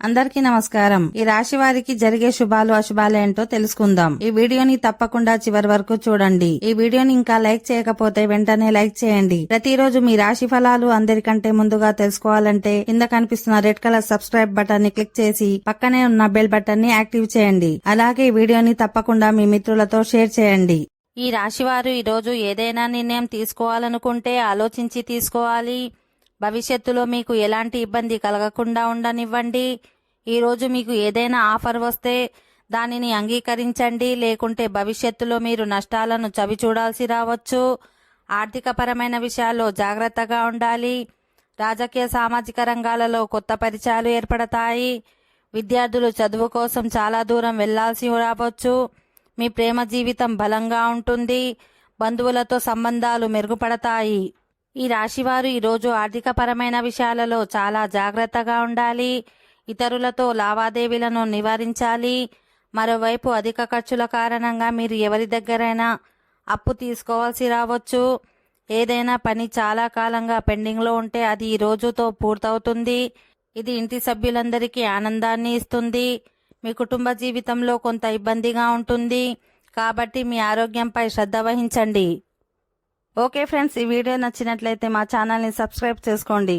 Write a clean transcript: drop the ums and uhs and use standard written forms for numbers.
అందరికీ నమస్కారం. ఈ రాశి వారికి జరిగే శుభాలు అశుభాలు ఏంటో తెలుసుకుందాం. ఈ వీడియోని తప్పకుండా చివరి వరకు చూడండి. ఈ వీడియోని ఇంకా లైక్ చేయకపోతే వెంటనే లైక్ చేయండి. ప్రతిరోజు మీ రాశి ఫలాలు అందరికంటే ముందుగా తెలుసుకోవాలంటే కింద కనిపిస్తున్న రెడ్ కలర్ సబ్స్క్రైబ్ బటన్ ని క్లిక్ చేసి పక్కనే ఉన్న బెల్ బటన్ ని యాక్టివ్ చేయండి. అలాగే ఈ వీడియోని తప్పకుండా మీ మిత్రులతో షేర్ చేయండి. ఈ రాశివారు ఈరోజు ఏదైనా నిర్ణయం తీసుకోవాలనుకుంటే ఆలోచించి తీసుకోవాలి. భవిష్యత్తులో మీకు ఎలాంటి ఇబ్బంది కలగకుండా ఉండనివ్వండి. ఈరోజు మీకు ఏదైనా ఆఫర్ వస్తే దానిని అంగీకరించండి, లేకుంటే భవిష్యత్తులో మీరు నష్టాలను చవిచూడాల్సి రావచ్చు. ఆర్థికపరమైన విషయాల్లో జాగ్రత్తగా ఉండాలి. రాజకీయ సామాజిక రంగాలలో కొత్త పరిచయాలు ఏర్పడతాయి. విద్యార్థులు చదువు కోసం చాలా దూరం వెళ్లాల్సి రావచ్చు. మీ ప్రేమ జీవితం బలంగా ఉంటుంది. బంధువులతో సంబంధాలు మెరుగుపడతాయి. ఈ రాశివారు ఈరోజు ఆర్థికపరమైన విషయాలలో చాలా జాగ్రత్తగా ఉండాలి. ఇతరులతో లావాదేవీలను నివారించాలి. మరోవైపు అధిక ఖర్చుల కారణంగా మీరు ఎవరి దగ్గరైనా అప్పు తీసుకోవాల్సి రావచ్చు. ఏదైనా పని చాలా కాలంగా పెండింగ్లో ఉంటే అది ఈ రోజుతో పూర్తవుతుంది. ఇది ఇంటి సభ్యులందరికీ ఆనందాన్ని ఇస్తుంది. మీ కుటుంబ జీవితంలో కొంత ఇబ్బందిగా ఉంటుంది కాబట్టి మీ ఆరోగ్యంపై శ్రద్ధ వహించండి. ఓకే ఫ్రెండ్స్, ఈ వీడియో నచ్చినట్లయితే మా ఛానల్ని సబ్స్క్రైబ్ చేసుకోండి.